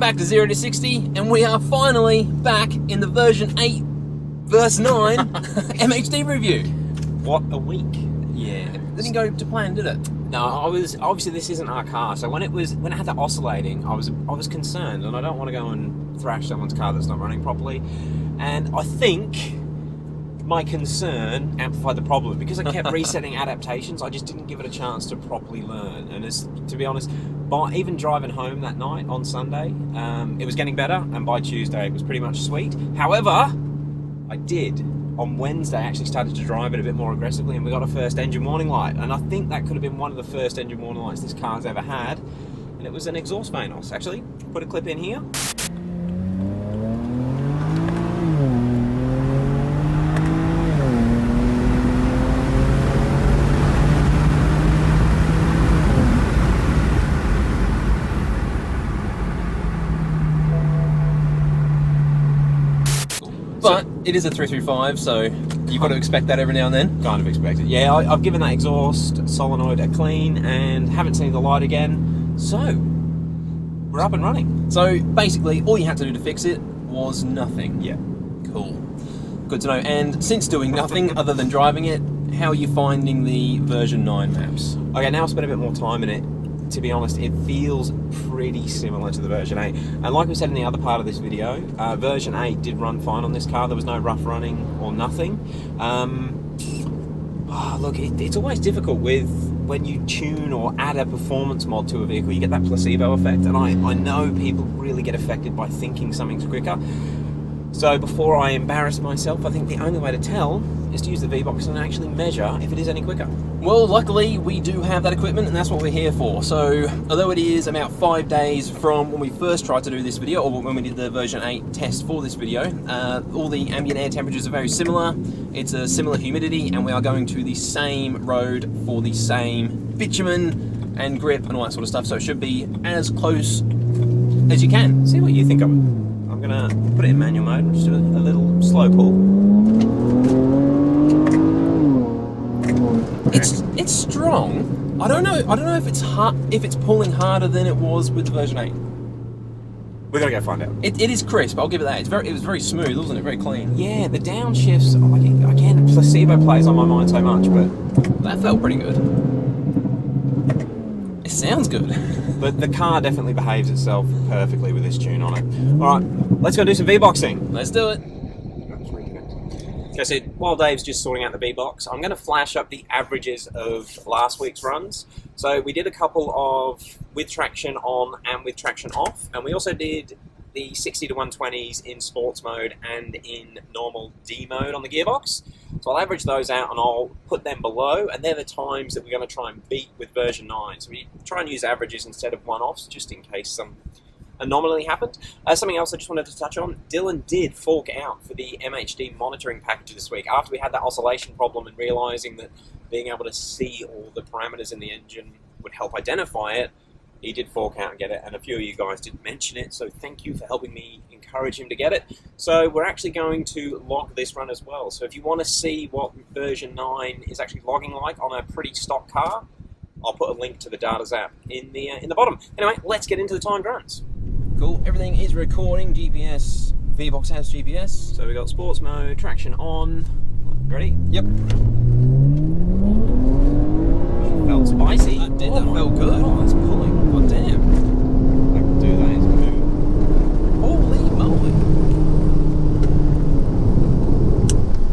back to 0 to 60, and we are finally back in the version 8, verse 9 MHD review. What a week. Yeah. Didn't go to plan, did it? No, obviously this isn't our car, so when it had that oscillating, I was concerned, and I don't want to go and thrash someone's car that's not running properly. And I think my concern amplified the problem because I kept resetting adaptations. I just didn't give it a chance to properly learn. And to be honest, even driving home that night on Sunday, it was getting better, and by Tuesday it was pretty much sweet. However, I did on Wednesday actually started to drive it a bit more aggressively, and we got a first engine warning light. And I think that could have been one of the first engine warning lights this car's ever had, and it was an exhaust vane loss. Actually, put a clip in here. But it is a 335, so you've got to expect that every now and then. Kind of expect it. Yeah, I've given that exhaust solenoid a clean and haven't seen the light again, so we're up and running. So basically, all you had to do to fix it was nothing. Yeah. Cool. Good to know. And since doing nothing other than driving it, how are you finding the version 9 maps? Okay, now I've spent a bit more time in it. To be honest, it feels pretty similar to the version 8. And like we said in the other part of this video, version 8 did run fine on this car. There was no rough running or nothing. Look, it's always difficult when you tune or add a performance mod to a vehicle. You get that placebo effect, and I know people really get affected by thinking something's quicker. So before I embarrass myself, I think the only way to tell is to use the V-Box and actually measure if it is any quicker. Well, luckily we do have that equipment, and that's what we're here for. So although it is about 5 days from when we first tried to do this video, or when we did the version 8 test for this video, all the ambient air temperatures are very similar. It's a similar humidity, and we are going to the same road for the same bitumen and grip and all that sort of stuff. So it should be as close as you can. See what you think of it. I'm gonna put it in manual mode and just do a little slow pull. It's strong. I don't know if it's hard, if it's pulling harder than it was with the version 8. We're gonna go find out. It is crisp. I'll give it that. It was very smooth, wasn't it? Very clean. Yeah, the downshifts. Again, placebo plays on my mind so much, but that felt pretty good. It sounds good. But the car definitely behaves itself perfectly with this tune on it. All right, let's go do some V-boxing. Let's do it. Like I said, while Dave's just sorting out the V-Box, I'm going to flash up the averages of last week's runs. So we did a couple of with traction on and with traction off, and we also did the 60 to 120s in sports mode and in normal D mode on the gearbox. So I'll average those out and I'll put them below, and they're the times that we're going to try and beat with version 9. So we try and use averages instead of one-offs, just in case some anomaly happened. Something else I just wanted to touch on, Dylan did fork out for the MHD monitoring package this week after we had that oscillation problem and realising that being able to see all the parameters in the engine would help identify it. He did fork out and get it, and a few of you guys did mention it, so thank you for helping me encourage him to get it. So we're actually going to log this run as well. So if you want to see what version 9 is actually logging like on a pretty stock car, I'll put a link to the data app in the bottom. Anyway, let's get into the timed runs. Cool, everything is recording, GPS, V-Box has GPS. So we got sports mode, traction on. Ready? Yep. Felt spicy. That did, that felt good. Oh, that's pulling. God damn. I can do that, it's move. Holy moly.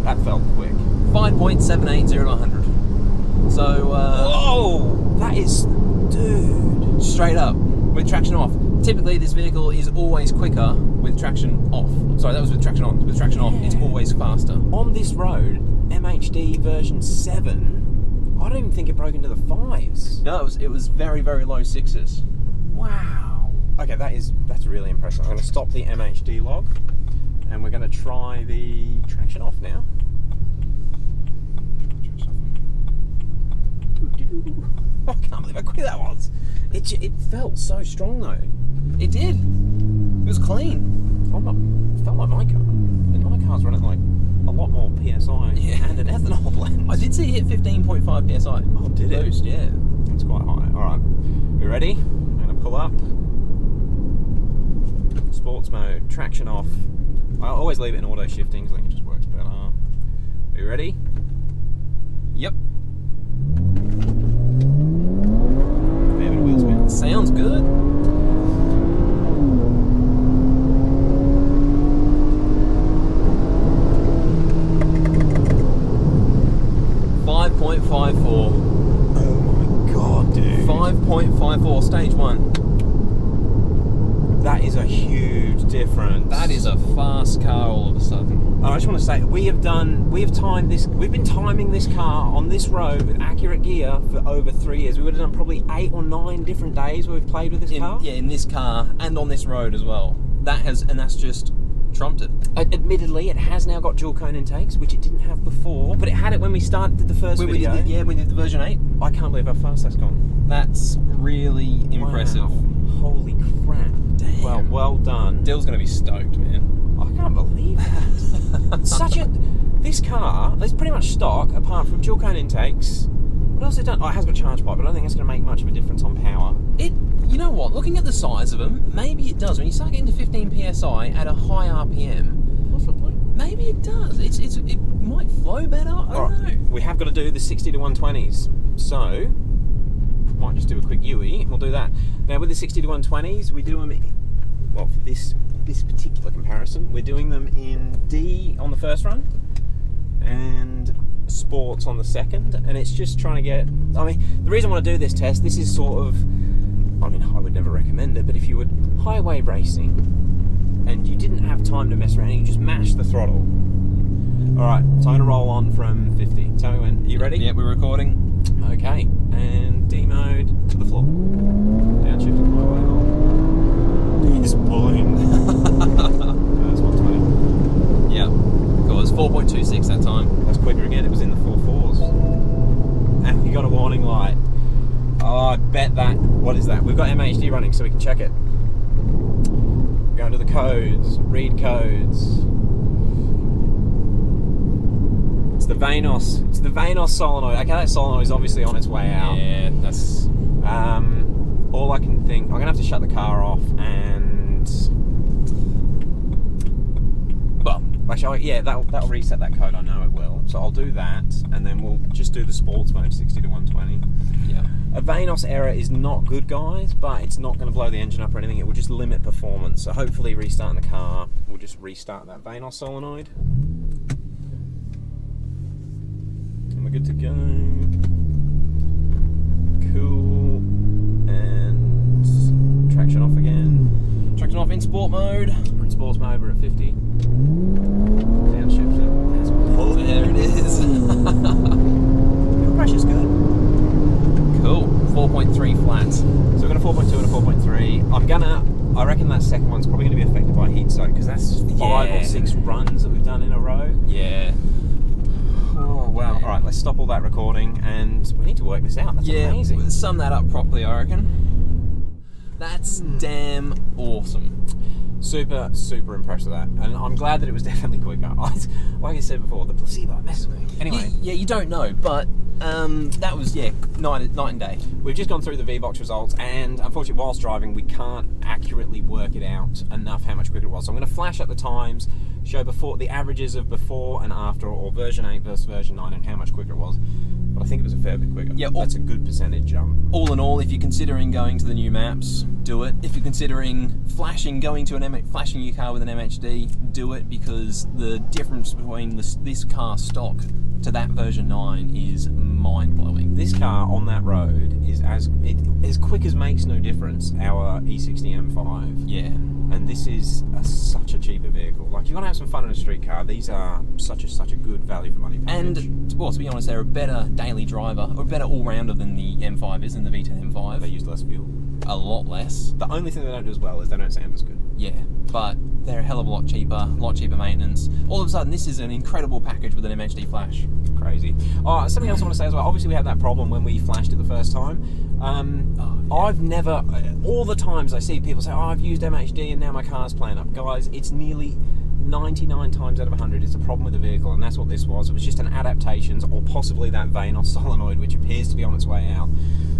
That felt quick. 5.780 to 100. So, whoa! That is, dude. Straight up, with traction off. Typically this vehicle is always quicker with traction off. Sorry, that was with traction on. With traction off, it's always faster. On this road, MHD version 7, I don't even think it broke into the 5s. No, it was very, very low 6s. Wow. Okay, that's really impressive. I'm going to stop the MHD log, and we're going to try the traction off now. I can't believe how quick that was. It felt so strong though. It did. It was clean. It felt like my car. And my car's running like a lot more PSI and an ethanol blend. I did see it hit 15.5 PSI. Oh, did it? Boost, yeah. It's quite high. Alright, we ready? I'm going to pull up. Sports mode, traction off. I always leave it in auto shifting so I think it just works better. Are you ready? Yep. Fair bit of wheel spin. Sounds good. 5.54. Oh my god, dude. 5.54, stage 1. That is a huge difference. That is a fast car all of a sudden. I just want to say, we've been timing this car on this road with accurate gear for over 3 years. We would have done probably 8 or 9 different days where we've played with this car. Yeah, in this car and on this road as well. That's just trumped it. Admittedly, it has now got dual cone intakes, which it didn't have before, but it had it when we did the first video. We did the version 8. I can't believe how fast that's gone. That's really impressive. Wow. Holy crap. Damn. Well done. Dill's going to be stoked, man. I can't believe that. This car, it's pretty much stock, apart from dual cone intakes. What else has it done? Oh, it has got a charge pipe, but I don't think it's going to make much of a difference on power. You know what? Looking at the size of them, maybe it does. When you start getting to 15 psi at a high RPM, Possibly. maybe it does. It might flow better. I don't know. We have got to do the 60 to 120s, so might just do a quick UE. We'll do that. Now with the 60 to 120s, we do them. Well, for this particular comparison, we're doing them in D on the first run and Sports on the second, and it's just trying to get. I mean, the reason I want to do this test, this is sort of. I mean, I would never recommend it, but if you were highway racing and you didn't have time to mess around, you just mash the throttle. All right, time to roll on from 50. Tell me when. Are you ready? Yeah, we're recording. Okay, and D mode to the floor. Downshift to highway hold. He's pulling. That's 120. Yeah. Cool. It was 4.26 that time. That's quicker again. It was in the 4.4s. And we got a warning light. Oh, I bet that. What is that? We've got MHD running, so we can check it. Go into the codes. Read codes. It's the Vanos. It's the Vanos solenoid. Okay, that solenoid is obviously on its way out. Yeah, that's. All I can think. I'm gonna have to shut the car off and. Well, actually, yeah, that'll reset that code. I know it will. So I'll do that, and then we'll just do the sports mode, 60 to 120. Yeah. A Vanos error is not good, guys, but it's not going to blow the engine up or anything. It will just limit performance. So hopefully, restarting the car will just restart that Vanos solenoid. And we're good to go. Cool. And traction off again. Traction off in sport mode. We're in sports mode. We're at 50. Downshift it. That's pulling. There it is. Fuel pressure's good. Cool. 4.3 flat. So we've got a 4.2 and a 4.3. I reckon that second one's probably going to be affected by heat soak because that's 5 or 6 runs that we've done in a row. Yeah. Oh wow! All right, let's stop all that recording, and we need to work this out. That's amazing. We'll sum that up properly, I reckon. That's damn awesome. Super, super impressed with that, and I'm glad that it was definitely quicker. Like I said before, the placebo messes with me. Anyway, yeah, you don't know, but that was night and day. We've just gone through the VBox results, and unfortunately, whilst driving, we can't accurately work it out enough how much quicker it was. So I'm going to flash up the times, show the averages of before and after, or version 8 versus version 9, and how much quicker it was. But I think it was a fair bit quicker. Yeah, that's a good percentage jump. All in all, if you're considering going to the new maps, do it. If you're considering flashing your car with an MHD, do it, because the difference between this car stock to that version 9 is mind-blowing. This car on that road is as quick as makes no difference. Our E60 M5. Yeah. And this is such a cheaper vehicle. Like, you want to have some fun in a street car, these are such a good value for money package. And, well, to be honest, they're a better daily driver, or a better all-rounder than the M5 is, than the V10 M5. They use less fuel. A lot less. The only thing they don't do as well is they don't sound as good. Yeah, but they're a hell of a lot cheaper maintenance. All of a sudden, this is an incredible package with an MHD flash. Crazy. Oh, something else I want to say as well. Obviously, we had that problem when we flashed it the first time. I've never, all the times I see people say, oh, I've used MHD and now my car's playing up. Guys, it's nearly 99 times out of 100 it's a problem with the vehicle, and that's what this was. It was just an adaptations, or possibly that Vanos solenoid, which appears to be on its way out.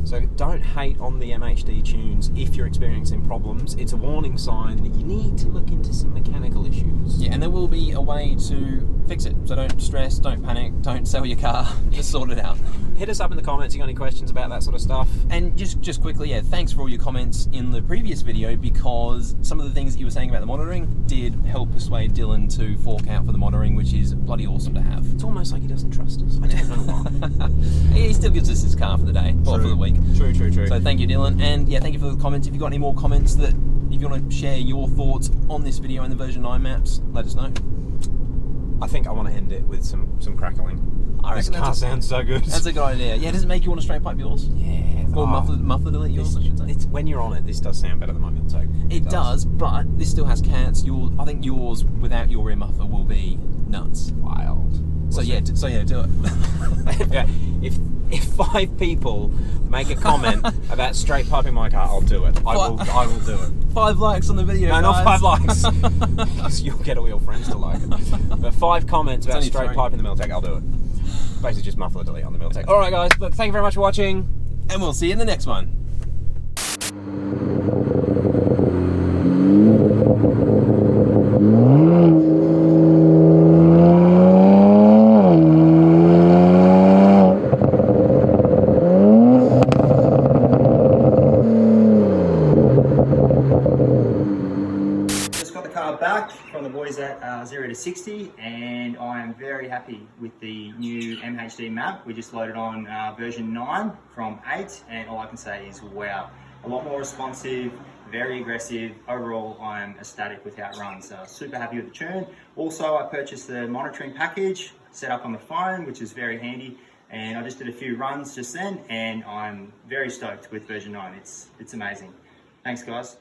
So don't hate on the MHD tunes if you're experiencing problems. It's a warning sign that you need to look into some mechanical issues. Yeah, and there will be a way to fix it. So don't stress, don't panic, don't sell your car, just sort it out. Hit us up in the comments if you got any questions about that sort of stuff. And just quickly, yeah, thanks for all your comments in the previous video, because some of the things that you were saying about the monitoring did help persuade Dylan to fork out for the monitoring, which is bloody awesome to have. It's almost like he doesn't trust us. I don't know why. He still gives us his car for the day, or for the week. True. So thank you, Dylan, and yeah, thank you for the comments. If you've got any more comments that, if you want to share your thoughts on this video and the version 9 maps, let us know. I think I want to end it with some crackling. I This reckon car sounds so good. That's a good idea. Yeah, does it make you want to straight pipe yours? Yeah. Or muffler delete yours, I should say. It's, when you're on it, this does sound better than my Miltec. It does, but this still has cats. I think yours without your rear muffler will be nuts. Wild. So yeah, do it. Yeah, if 5 people make a comment about straight piping my car, I'll do it. I will do it. 5 likes on the video. No, guys. not 5 likes. Because you'll get all your friends to like it. But 5 comments about straight piping the Miltec, I'll do it. Basically just muffler delete on the Miltec. Alright guys, look, thank you very much for watching. And we'll see you in the next one. Back from the boys at 0 to 60, and I am very happy with the new MHD map. We just loaded on version 9 from 8, and all I can say is wow, a lot more responsive, very aggressive. Overall, I'm ecstatic with how it runs. Super happy with the churn. Also, I purchased the monitoring package set up on the phone, which is very handy, and I just did a few runs just then, and I'm very stoked with version 9. It's amazing. Thanks guys.